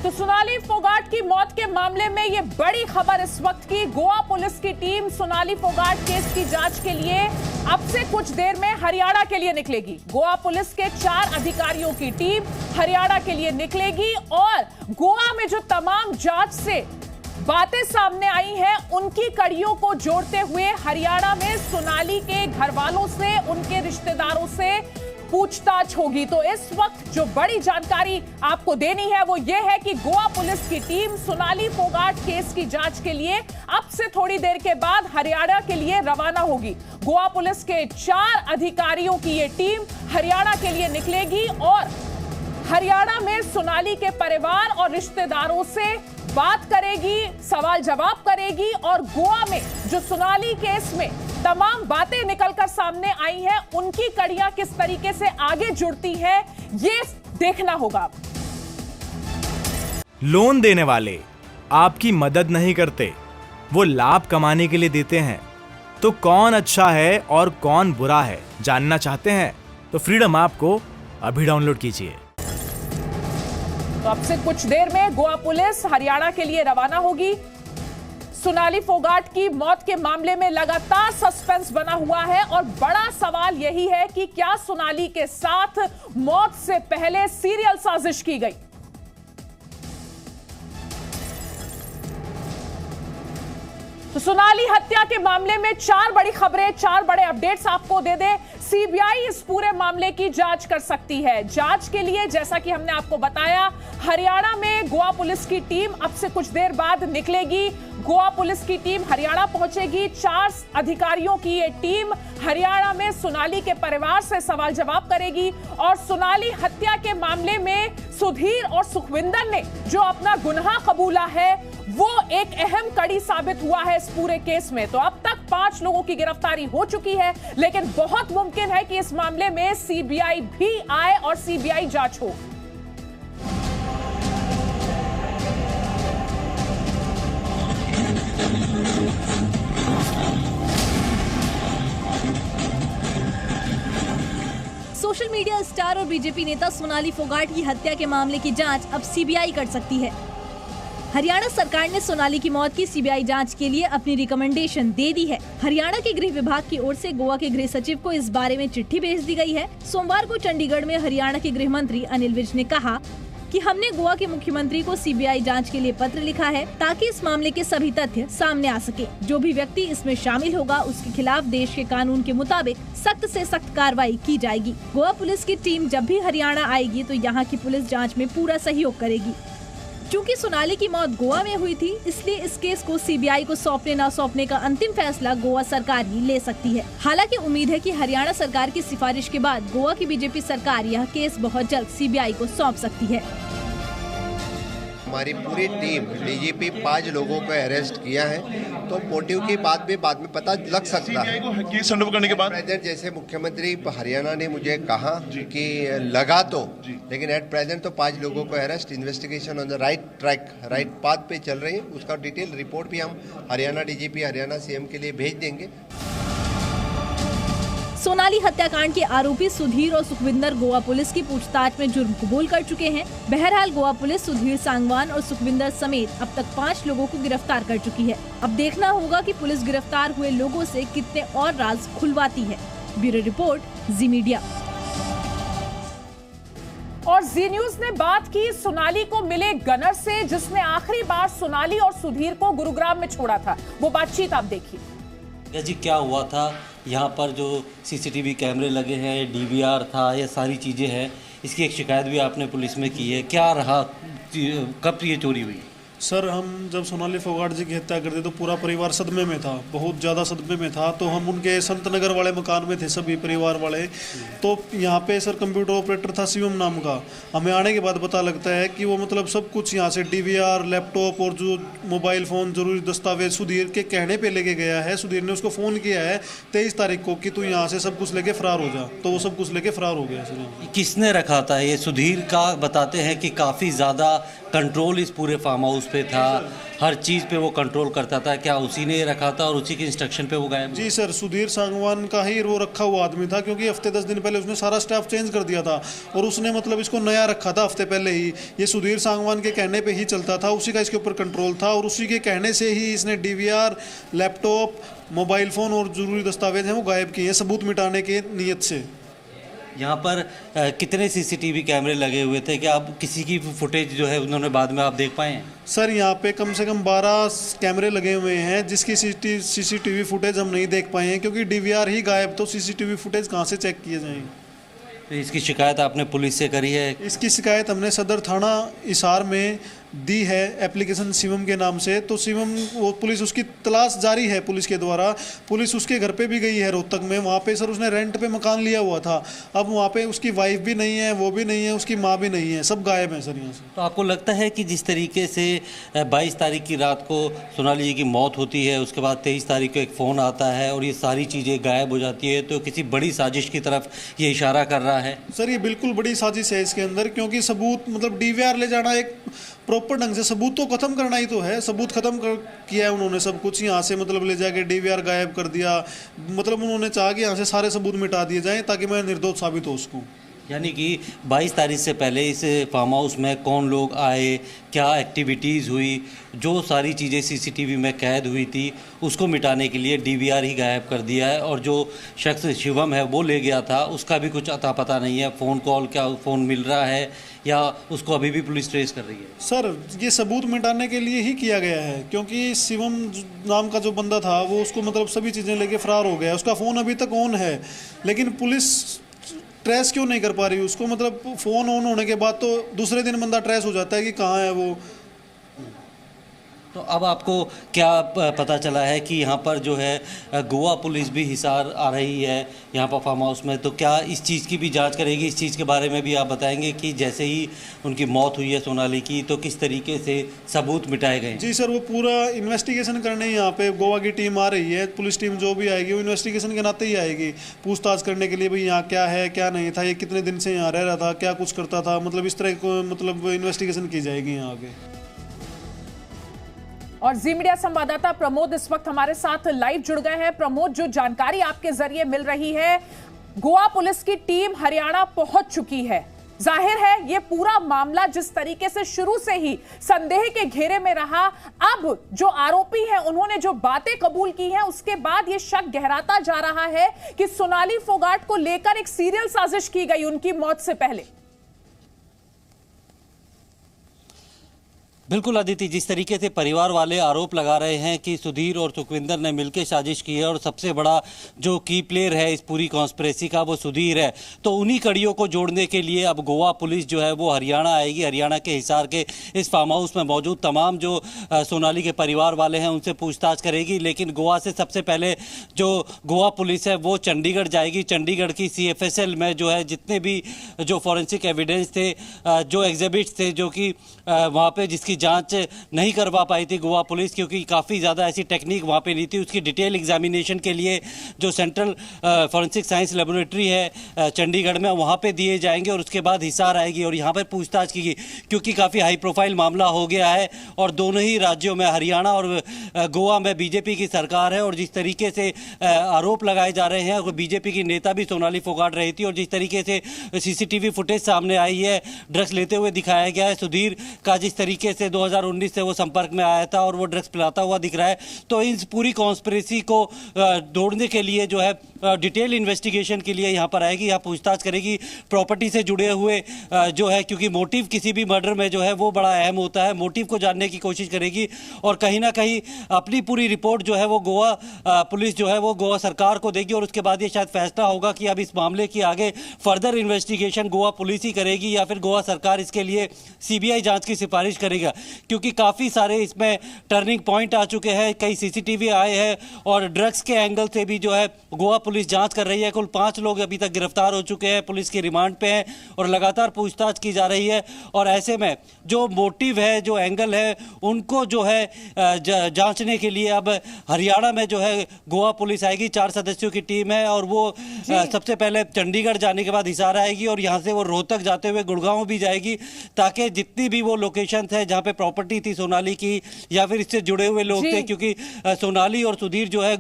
तो सोनाली फोगाट की मौत के मामले में ये बड़ी खबर इस वक्त की। गोवा पुलिस की टीम सोनाली फोगाट केस की जांच के लिए अब से कुछ देर में हरियाणा के लिए निकलेगी। गोवा पुलिस के 4 अधिकारियों की टीम हरियाणा के लिए निकलेगी और गोवा में जो तमाम जांच से बातें सामने आई हैं उनकी कड़ियों को जोड़ते हुए हरियाणा में सोनाली के घर वालों से, उनके रिश्तेदारों से पूछताछ होगी। तो इस वक्त जो बड़ी जानकारी आपको देनी है वो ये है कि गोवा पुलिस की टीम सोनाली फोगाट केस की जांच के लिए अब से थोड़ी देर के बाद हरियाणा के लिए रवाना होगी। गोवा पुलिस के 4 अधिकारियों की ये टीम हरियाणा के लिए निकलेगी और हरियाणा में सोनाली के परिवार और रिश्तेदारों से बात करेगी, सवाल जवाब करेगी और गोवा में जो सोनाली केस में तमाम बातें निकलकर सामने आई हैं उनकी कड़ियां किस तरीके से आगे जुड़ती हैं ये देखना होगा। लोन देने वाले आपकी मदद नहीं करते, वो लाभ कमाने के लिए देते हैं। तो कौन अच्छा है और कौन बुरा है जानना चाहते हैं तो फ्रीडम ऐप को अभी डाउनलोड कीजिए। तो अब से कुछ देर में गोवा पुलिस हरियाणा के लिए रवाना होगी। सोनाली फोगाट की मौत के मामले में लगातार सस्पेंस बना हुआ है और बड़ा सवाल यही है कि क्या सोनाली के साथ मौत से पहले सीरियल साजिश की गई। तो सोनाली हत्या के मामले में 4 बड़ी खबरें, 4 बड़े अपडेट्स आपको दे दे। सीबीआई इस पूरे मामले की जांच कर सकती है। जांच के लिए जैसा कि हमने आपको बताया हरियाणा में गोवा पुलिस की टीम अब से कुछ देर बाद निकलेगी। गोवा पुलिस की टीम हरियाणा पहुंचेगी। 4 अधिकारियों की ये टीम हरियाणा में सोनाली के परिवार से सवाल जवाब करेगी और सोनाली हत्या के मामले में सुधीर और सुखविंदर ने जो अपना गुनाह कबूला है वो एक अहम कड़ी साबित हुआ है इस पूरे केस में। तो अब तक 5 लोगों की गिरफ्तारी हो चुकी है लेकिन बहुत मुमकिन है कि इस मामले में सीबीआई भी आए और सीबीआई जांच हो। सोशल मीडिया स्टार और बीजेपी नेता सोनाली फोगाट की हत्या के मामले की जांच अब सीबीआई कर सकती है। हरियाणा सरकार ने सोनाली की मौत की सीबीआई जांच के लिए अपनी रिकमेंडेशन दे दी है। हरियाणा के गृह विभाग की ओर से गोवा के गृह सचिव को इस बारे में चिट्ठी भेज दी गई है। सोमवार को चंडीगढ़ में हरियाणा के गृह मंत्री अनिल विज ने कहा कि हमने गोवा के मुख्यमंत्री को सीबीआई जांच के लिए पत्र लिखा है ताकि इस मामले के सभी तथ्य सामने आ सके। जो भी व्यक्ति इसमें शामिल होगा उसके खिलाफ देश के कानून के मुताबिक सख्त से सख्त कार्रवाई की जाएगी। गोवा पुलिस की टीम जब भी हरियाणा आएगी तो यहाँ की पुलिस जाँच में पूरा सहयोग करेगी। चूंकि सोनाली की मौत गोवा में हुई थी इसलिए इस केस को सीबीआई को सौंपने न सौंपने का अंतिम फैसला गोवा सरकार ही ले सकती है। हालांकि उम्मीद है कि हरियाणा सरकार की सिफारिश के बाद गोवा की बीजेपी सरकार यह केस बहुत जल्द सीबीआई को सौंप सकती है। हमारी पूरी टीम डीजीपी 5 लोगों को अरेस्ट किया है तो मोटिव की बात भी बाद में पता लग सकता है। केस हैंडओवर करने के बाद प्रेजेंट जैसे मुख्यमंत्री हरियाणा ने मुझे कहा कि लगा तो लेकिन एट प्रेजेंट तो 5 लोगों को arrest, investigation on the right track, right path पे चल रही है। उसका डिटेल रिपोर्ट भी हम हरियाणा डीजीपी, हरियाणा सीएम के लिए भेज देंगे। सोनाली हत्याकांड के आरोपी सुधीर और सुखविंदर गोवा पुलिस की पूछताछ में जुर्म कबूल कर चुके हैं। बहरहाल गोवा पुलिस सुधीर सांगवान और सुखविंदर समेत अब तक 5 लोगों को गिरफ्तार कर चुकी है। अब देखना होगा कि पुलिस गिरफ्तार हुए लोगों से कितने और राज खुलवाती है। ब्यूरो रिपोर्ट, जी मीडिया। और जी न्यूज ने बात की सोनाली को मिले गनर से जिसने आखिरी बार सोनाली और सुधीर को गुरुग्राम में छोड़ा था। वो बातचीत आप देखिए। जी क्या हुआ था, यहाँ पर जो सीसीटीवी कैमरे लगे हैं, डीवीआर था, ये सारी चीज़ें हैं, इसकी एक शिकायत भी आपने पुलिस में की है। क्या रहा, कब ये चोरी हुई? सर, हम जब सोनाली फोगाट जी की हत्या करते तो पूरा परिवार सदमे में था, बहुत ज़्यादा सदमे में था। तो हम उनके संतनगर वाले मकान में थे सभी परिवार वाले। तो यहाँ पे सर कंप्यूटर ऑपरेटर था शिवम नाम का। हमें आने के बाद पता लगता है कि वो मतलब सब कुछ यहाँ से डीवीआर, लैपटॉप और जो मोबाइल फ़ोन, जरूरी दस्तावेज सुधीर के कहने पर लेके गया है। सुधीर ने उसको फ़ोन किया है 23 तारीख को कि तू यहाँ से सब कुछ लेके फ़रार हो जा। तो वो सब कुछ लेके फ़रार हो गया। सर किसने रखा था ये? सुधीर का बताते हैं कि काफ़ी ज़्यादा कंट्रोल इस पूरे फार्म हाउस पे था, हर चीज़ पे वो कंट्रोल करता था, क्या उसी ने रखा था और उसी के इंस्ट्रक्शन पे वो गायब? जी सर, सुधीर सांगवान का ही वो रखा हुआ आदमी था, क्योंकि हफ्ते 10 दिन पहले उसने सारा स्टाफ चेंज कर दिया था और उसने मतलब इसको नया रखा था हफ्ते पहले ही। ये सुधीर सांगवान के कहने पे ही चलता था, उसी का इसके ऊपर कंट्रोल था और उसी के कहने से ही इसने डीवीआर, लैपटॉप, मोबाइल फ़ोन और ज़रूरी दस्तावेज हैं वो गायब किए हैं, सबूत मिटाने के नीयत से। यहाँ पर कितने सीसीटीवी कैमरे लगे हुए थे? क्या आप किसी की फुटेज जो है उन्होंने बाद में आप देख पाए हैं? सर यहाँ पे कम से कम 12 कैमरे लगे हुए हैं, जिसकी सीसीटीवी फुटेज हम नहीं देख पाए हैं, क्योंकि डीवीआर ही गायब, तो सीसीटीवी फुटेज कहाँ से चेक किए जाएंगे? तो इसकी शिकायत आपने पुलिस से करी है? इसकी शिकायत हमने सदर थाना हिसार में दी है एप्लीकेशन शिवम के नाम से। तो शिवम वो पुलिस उसकी तलाश जारी है पुलिस के द्वारा। पुलिस उसके घर पे भी गई है रोहतक में, वहाँ पे सर उसने रेंट पे मकान लिया हुआ था। अब वहाँ पे उसकी वाइफ भी नहीं है, वो भी नहीं है, उसकी माँ भी नहीं है, सब गायब हैं सर यहाँ से। तो आपको लगता है कि जिस तरीके से 22 तारीख की रात को सोनाली जी की मौत होती है, उसके बाद 23 तारीख को एक फ़ोन आता है और ये सारी चीज़ें गायब हो जाती है, तो किसी बड़ी साजिश की तरफ ये इशारा कर रहा है? सर ये बिल्कुल बड़ी साजिश है इसके अंदर, क्योंकि सबूत मतलब डीवीआर ले जाना, एक प्रॉपर ढंग से सबूत तो खत्म करना ही तो है। सबूत खत्म किया है उन्होंने सब कुछ, यहाँ से मतलब ले जाके डीवीआर गायब कर दिया, मतलब उन्होंने चाहा कि यहाँ से सारे सबूत मिटा दिए जाएं ताकि मैं निर्दोष साबित हो सकूँ। यानी कि 22 तारीख से पहले इस फार्म हाउस में कौन लोग आए, क्या एक्टिविटीज़ हुई, जो सारी चीज़ें सीसीटीवी में कैद हुई थी, उसको मिटाने के लिए डीवीआर ही गायब कर दिया है। और जो शख्स शिवम है वो ले गया था, उसका भी कुछ अता पता नहीं है। फ़ोन कॉल, क्या फ़ोन मिल रहा है या उसको अभी भी पुलिस ट्रेस कर रही है? सर ये सबूत मिटाने के लिए ही किया गया है, क्योंकि शिवम नाम का जो बंदा था वो उसको मतलब सभी चीज़ें लेके फरार हो गया। उसका फ़ोन अभी तक ऑन है, लेकिन पुलिस ट्रेस क्यों नहीं कर पा रही उसको? मतलब फ़ोन ऑन होने के बाद तो दूसरे दिन बंदा ट्रेस हो जाता है कि कहाँ है वो। तो अब आपको क्या पता चला है कि यहाँ पर जो है गोवा पुलिस भी हिसार आ रही है यहाँ पर फार्म हाउस में, तो क्या इस चीज़ की भी जांच करेगी? इस चीज़ के बारे में भी आप बताएंगे कि जैसे ही उनकी मौत हुई है सोनाली की, तो किस तरीके से सबूत मिटाए गए? जी सर, वो पूरा इन्वेस्टिगेशन करने यहाँ पे गोवा की टीम आ रही है। पुलिस टीम जो भी आएगी वो इन्वेस्टिगेशन के नाते ही आएगी, पूछताछ करने के लिए भाई यहाँ क्या है क्या नहीं था, ये कितने दिन से यहाँ रह रहा था, क्या कुछ करता था, मतलब इस तरह को मतलब इन्वेस्टिगेशन की जाएगी यहाँ आगे। और जी मीडिया संवाददाता प्रमोद इस वक्त हमारे साथ लाइव जुड़ गए हैं। प्रमोद, जो जानकारी आपके जरिए मिल रही है, गोवा पुलिस की टीम हरियाणा पहुंच चुकी है। जाहिर है ये पूरा मामला जिस तरीके से शुरू से ही संदेह के घेरे में रहा, अब जो आरोपी हैं उन्होंने जो बातें कबूल की हैं, उसके बाद ये शक गहराता जा रहा है कि सोनाली फोगाट को लेकर एक सीरियल साजिश की गई उनकी मौत से पहले। बिल्कुल अदिति, जिस तरीके से परिवार वाले आरोप लगा रहे हैं कि सुधीर और सुखविंदर ने मिलकर साजिश की है और सबसे बड़ा जो की प्लेयर है इस पूरी कॉन्स्पिरेसी का वो सुधीर है, तो उन्हीं कड़ियों को जोड़ने के लिए अब गोवा पुलिस जो है वो हरियाणा आएगी। हरियाणा के हिसार के इस फार्म हाउस में मौजूद तमाम जो सोनाली के परिवार वाले हैं उनसे पूछताछ करेगी। लेकिन गोवा से सबसे पहले जो गोवा पुलिस है वो चंडीगढ़ जाएगी। चंडीगढ़ की CFSL में जो है जितने भी जो फॉरेंसिक एविडेंस थे, जो एग्जिबिट्स थे, जो कि वहाँ पे जिसकी जांच नहीं करवा पाई थी गोवा पुलिस, क्योंकि काफ़ी ज़्यादा ऐसी टेक्निक वहाँ पे नहीं थी, उसकी डिटेल एग्जामिनेशन के लिए जो सेंट्रल फॉरेंसिक साइंस लेबोरेटरी है चंडीगढ़ में, वहाँ पे दिए जाएंगे और उसके बाद हिसार आएगी और यहाँ पर पूछताछ की, क्योंकि काफ़ी हाई प्रोफाइल मामला हो गया है और दोनों ही राज्यों में हरियाणा और गोवा में बीजेपी की सरकार है। और जिस तरीके से आरोप लगाए जा रहे हैं, और बीजेपी की नेता भी सोनाली फोगाट रही थी, और जिस तरीके से CCTV फुटेज सामने आई है, ड्रग्स लेते हुए दिखाया गया है सुधीर का, जिस तरीके से 2019 से वो संपर्क में आया था और वो ड्रग्स पिलाता हुआ दिख रहा है, तो इन पूरी कॉन्स्पिरेसी को तोड़ने के लिए जो है डिटेल इन्वेस्टिगेशन के लिए यहाँ पर आएगी, यहाँ पूछताछ करेगी प्रॉपर्टी से जुड़े हुए जो है, क्योंकि मोटिव किसी भी मर्डर में जो है वो बड़ा अहम होता है, मोटिव को जानने की कोशिश करेगी और कहीं ना कहीं अपनी पूरी रिपोर्ट जो है वो गोवा पुलिस जो है वो गोवा सरकार को देगी और उसके बाद ये शायद फैसला होगा कि अब इस मामले की आगे फर्दर इन्वेस्टिगेशन गोवा पुलिस ही करेगी या फिर गोवा सरकार इसके लिए CBI जांच की सिफारिश करेगा, क्योंकि काफ़ी सारे इसमें टर्निंग पॉइंट आ चुके हैं, कई CCTV आए हैं और ड्रग्स के एंगल से भी जो है गोवा पुलिस जांच कर रही है। कुल 5 लोग अभी तक गिरफ्तार हो चुके हैं, पुलिस की रिमांड पे हैं और लगातार पूछताछ की जा रही है। और ऐसे में जो मोटिव है, जो एंगल है, उनको जो है जांचने के लिए अब हरियाणा में जो है गोवा पुलिस आएगी। 4 सदस्यों की टीम है और वो सबसे पहले चंडीगढ़ जाने के बाद हिसार आएगी और यहाँ से वो रोहतक जाते हुए गुड़गांव भी जाएगी, ताकि जितनी भी वो लोकेशन है जहाँ यहाँ पे प्रॉपर्टी थी सोनाली की या फिर इससे जुड़े हुए लोग थे, क्योंकि सोनाली और सुधीर जो है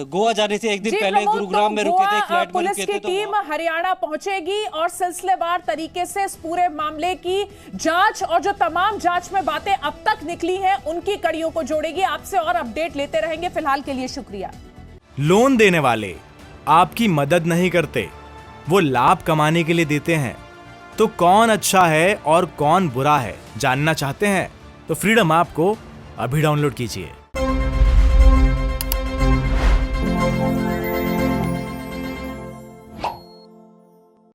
गोवा जाने से एक दिन पहले गुरुग्राम में रुके थे, फ्लैट में रुके थे। पुलिस की टीम हरियाणा पहुंचेगी और सिलसिलेवार तरीके से इस पूरे मामले की जांच और जो तमाम जांच में बातें अब तक निकली हैं उनकी कड़ियों को जोड़ेगी। आपसे और अपडेट लेते रहेंगे। फिलहाल के लिए शुक्रिया। लोन देने वाले आपकी मदद नहीं करते, वो लाभ कमाने के लिए देते हैं। तो कौन अच्छा है और कौन बुरा है जानना चाहते हैं तो फ्रीडम ऐप को अभी डाउनलोड कीजिए।